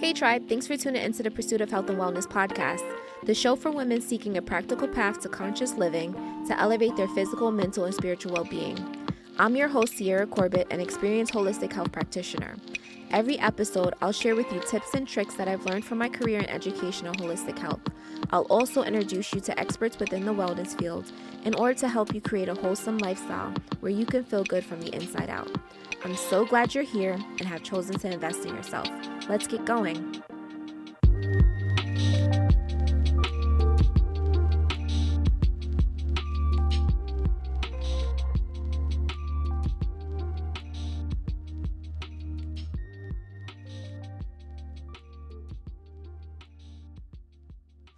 Hey Tribe, thanks for tuning into the Pursuit of Health and Wellness podcast, the show for women seeking a practical path to conscious living to elevate their physical, mental, and spiritual well-being. I'm your host, Sierra Corbett, an experienced holistic health practitioner. Every episode, I'll share with you tips and tricks that I've learned from my career in educational holistic health. I'll also introduce you to experts within the wellness field in order to help you create a wholesome lifestyle where you can feel good from the inside out. I'm so glad you're here and have chosen to invest in yourself. Let's get going.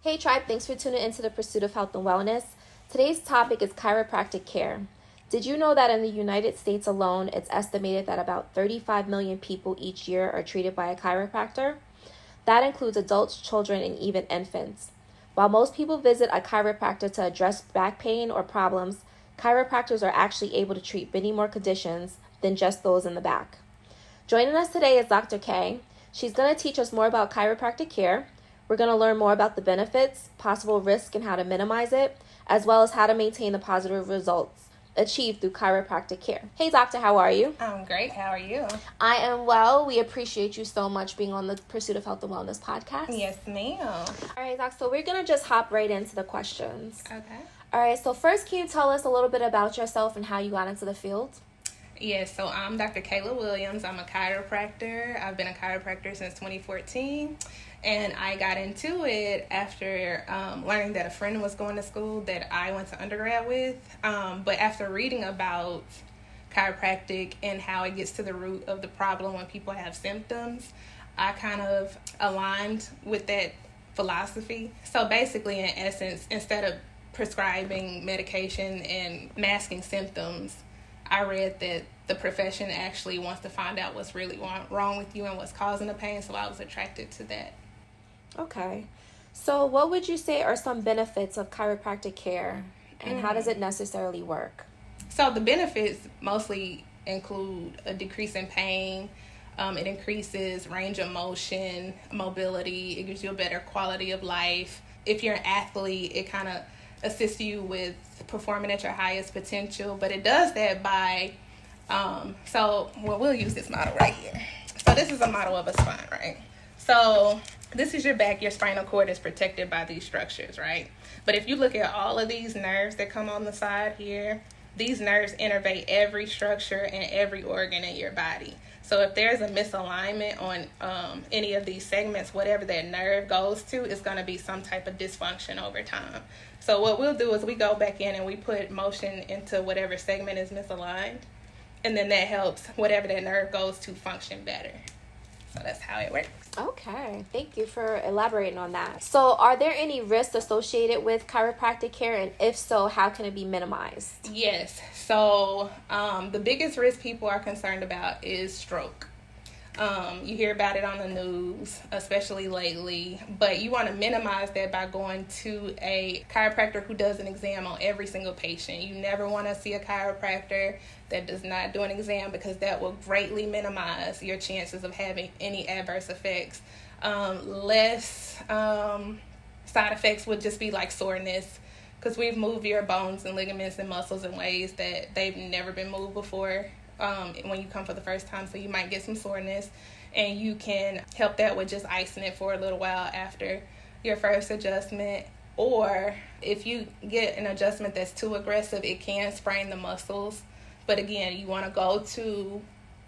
Hey Tribe, thanks for tuning into the Pursuit of Health and Wellness. Today's topic is chiropractic care. Did you know that in the United States alone, it's estimated that about 35 million people each year are treated by a chiropractor? That includes adults, children, and even infants. While most people visit a chiropractor to address back pain or problems, chiropractors are actually able to treat many more conditions than just those in the back. Joining us today is Dr. Kay. She's going to teach us more about chiropractic care. We're going to learn more about the benefits, possible risks, and how to minimize it, as well as how to maintain the positive results achieved through chiropractic care. Hey, doctor, how are you? I'm great. How are you? I am well. We appreciate you so much being on the Pursuit of Health and Wellness podcast. Yes, ma'am. All right, doc, so we're going to just hop right into the questions. Okay. All right, so first, can you tell us a little bit about yourself and how you got into the field? Yes, so I'm Dr. Kayhla Williams. I'm a chiropractor. I've been a chiropractor since 2014. And I got into it after learning that a friend was going to school that I went to undergrad with. But after reading about chiropractic and how it gets to the root of the problem when people have symptoms, I kind of aligned with that philosophy. So basically, in essence, instead of prescribing medication and masking symptoms, I read that the profession actually wants to find out what's really wrong with you and what's causing the pain, so I was attracted to that. Okay. So what would you say are some benefits of chiropractic care, and how does it necessarily work? So the benefits mostly include a decrease in pain. It increases range of motion, mobility. It gives you a better quality of life. If you're an athlete, it kind of assists you with performing at your highest potential. But it does that by, we'll use this model right here. So this is a model of a spine, right? So this is your back. Your spinal cord is protected by these structures, right? But if you look at all of these nerves that come on the side here, these nerves innervate every structure and every organ in your body. So if there's a misalignment on any of these segments, whatever that nerve goes to, it's going to be some type of dysfunction over time. So what we'll do is we go back in and we put motion into whatever segment is misaligned, and then that helps whatever that nerve goes to function better. So that's how it works. Okay, thank you for elaborating on that. So are there any risks associated with chiropractic care, and if so, how can it be minimized? Yes, so the biggest risk people are concerned about is stroke. You hear about it on the news, especially lately, but you want to minimize that by going to a chiropractor who does an exam on every single patient. You never want to see a chiropractor that does not do an exam, because that will greatly minimize your chances of having any adverse effects. Less side effects would just be like soreness, because we've moved your bones and ligaments and muscles in ways that they've never been moved before. When you come for the first time, so you might get some soreness, and you can help that with just icing it for a little while after your first adjustment. Or if you get an adjustment that's too aggressive, it can sprain the muscles. But again, you want to go to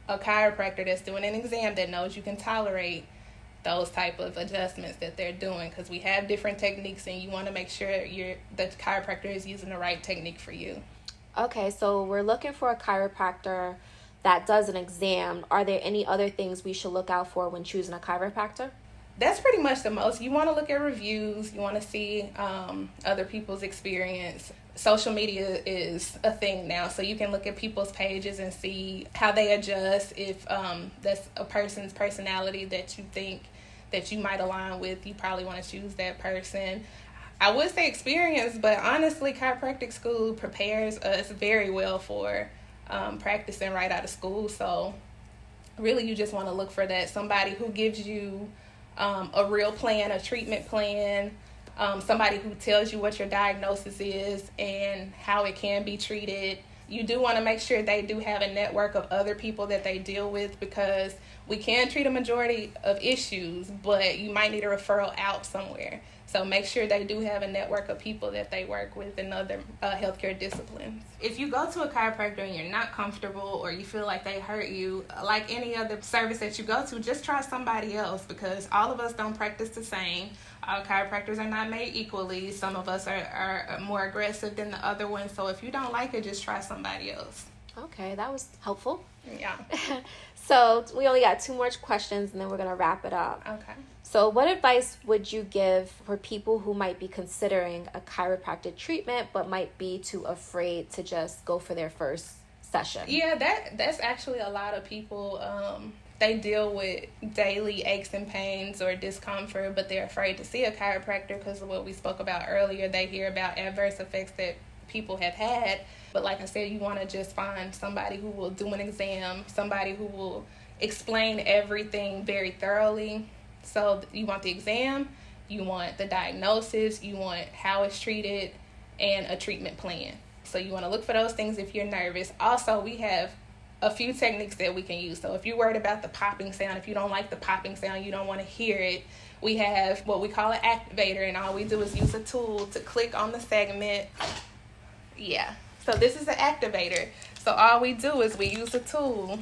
a chiropractor that's doing an exam that knows you can tolerate those type of adjustments that they're doing, because we have different techniques, and you want to make sure the chiropractor is using the right technique for you. Okay, so we're looking for a chiropractor that does an exam. Are there any other things we should look out for when choosing a chiropractor? That's pretty much the most. You want to look at reviews. You want to see other people's experience. Social media is a thing now, so you can look at people's pages and see how they adjust. If that's a person's personality that you think that you might align with, you probably want to choose that person. I would say experience, but honestly, chiropractic school prepares us very well for practicing right out of school. So really, you just want to look for that, somebody who gives you a real plan, a treatment plan, somebody who tells you what your diagnosis is and how it can be treated. You do want to make sure they do have a network of other people that they deal with, because we can treat a majority of issues, but you might need a referral out somewhere. So make sure they do have a network of people that they work with in other healthcare disciplines. If you go to a chiropractor and you're not comfortable, or you feel like they hurt you, like any other service that you go to, just try somebody else, because all of us don't practice the same. All chiropractors are not made equally. Some of us are more aggressive than the other ones. So if you don't like it, just try somebody else. Okay, that was helpful. Yeah. So we only got 2 more questions, and then we're going to wrap it up. Okay. So what advice would you give for people who might be considering a chiropractic treatment but might be too afraid to just go for their first session? Yeah, that's actually a lot of people. They deal with daily aches and pains or discomfort, but they're afraid to see a chiropractor because of what we spoke about earlier. They hear about adverse effects that people have had. But like I said, you want to just find somebody who will do an exam, somebody who will explain everything very thoroughly. So you want the exam, you want the diagnosis, you want how it's treated, and a treatment plan. So you want to look for those things if you're nervous. Also, we have a few techniques that we can use. So if you're worried about the popping sound, if you don't like the popping sound, you don't want to hear it, we have what we call an activator, and all we do is use a tool to click on the segment. Yeah. So this is an activator. So all we do is we use a tool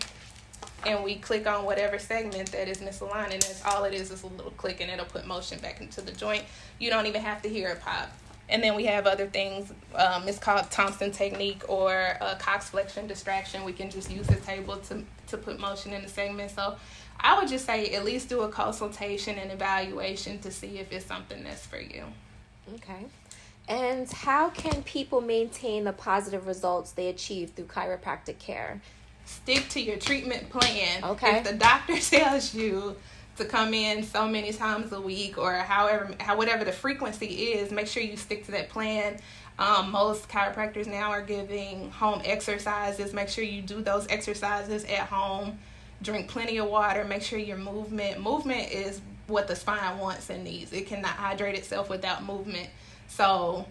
and we click on whatever segment that is misaligned, and that's all it is a little click, and it'll put motion back into the joint. You don't even have to hear a pop. And then we have other things. It's called Thompson technique, or Cox flexion distraction. We can just use the table to put motion in the segment. So I would just say at least do a consultation and evaluation to see if it's something that's for you. Okay. And how can people maintain the positive results they achieve through chiropractic care? Stick to your treatment plan. Okay. If the doctor tells you to come in so many times a week, or whatever the frequency is, make sure you stick to that plan. Most chiropractors now are giving home exercises. Make sure you do those exercises at home. Drink plenty of water. Make sure your movement is what the spine wants and needs. It cannot hydrate itself without movement. So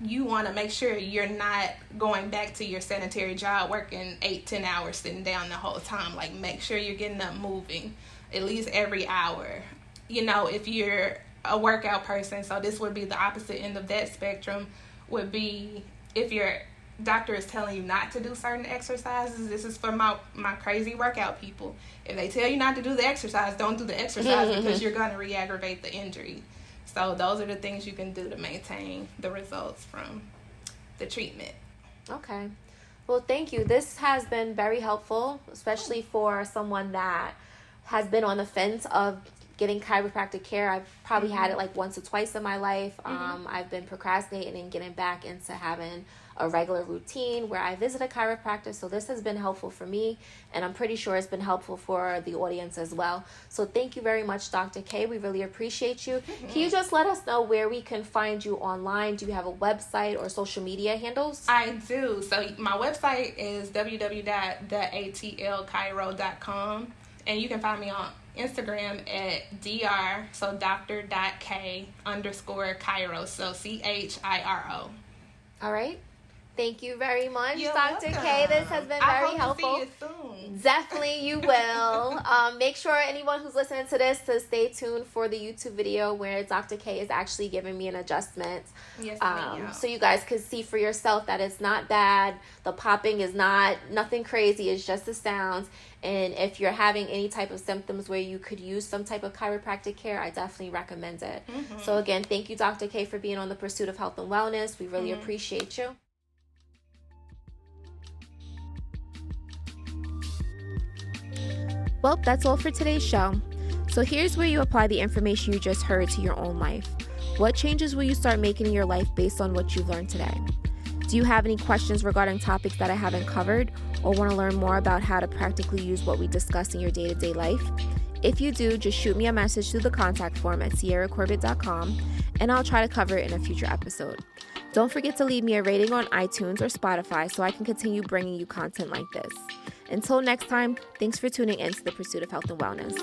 you want to make sure you're not going back to your sedentary job, working 8-10 hours sitting down the whole time. Like, make sure you're getting up moving at least every hour. You know, if you're a workout person, so this would be the opposite end of that spectrum, would be if your doctor is telling you not to do certain exercises. This is for my crazy workout people. If they tell you not to do the exercise, don't do the exercise because you're going to re-aggravate the injury. So those are the things you can do to maintain the results from the treatment. Okay. Well, thank you. This has been very helpful, especially for someone that has been on the fence of getting chiropractic care. I've probably had it like once or twice in my life. I've been procrastinating and getting back into having a regular routine where I visit a chiropractor. So this has been helpful for me, and I'm pretty sure it's been helpful for the audience as well. So thank you very much, Dr. K. We really appreciate you. Can you just let us know where we can find you online? Do you have a website or social media handles? I do. So my website is www.atlchiro.com, and you can find me on Instagram at dr, so dr.k_chiro, so CHIRO. All right. Thank you very much, You're Dr. welcome. K. This has been very helpful. I hope to see you soon. Definitely you will. Make sure anyone who's listening to this to stay tuned for the YouTube video where Dr. K is actually giving me an adjustment. Yes, ma'am. So you guys can see for yourself that it's not bad. The popping is nothing crazy. It's just the sounds. And if you're having any type of symptoms where you could use some type of chiropractic care, I definitely recommend it. So again, thank you, Dr. K, for being on the Pursuit of Health and Wellness. We really appreciate you. Well, that's all for today's show. So here's where you apply the information you just heard to your own life. What changes will you start making in your life based on what you've learned today? Do you have any questions regarding topics that I haven't covered, or want to learn more about how to practically use what we discussed in your day-to-day life? If you do, just shoot me a message through the contact form at sierracorbett.com, and I'll try to cover it in a future episode. Don't forget to leave me a rating on iTunes or Spotify so I can continue bringing you content like this. Until next time, thanks for tuning in to the Pursuit of Health and Wellness.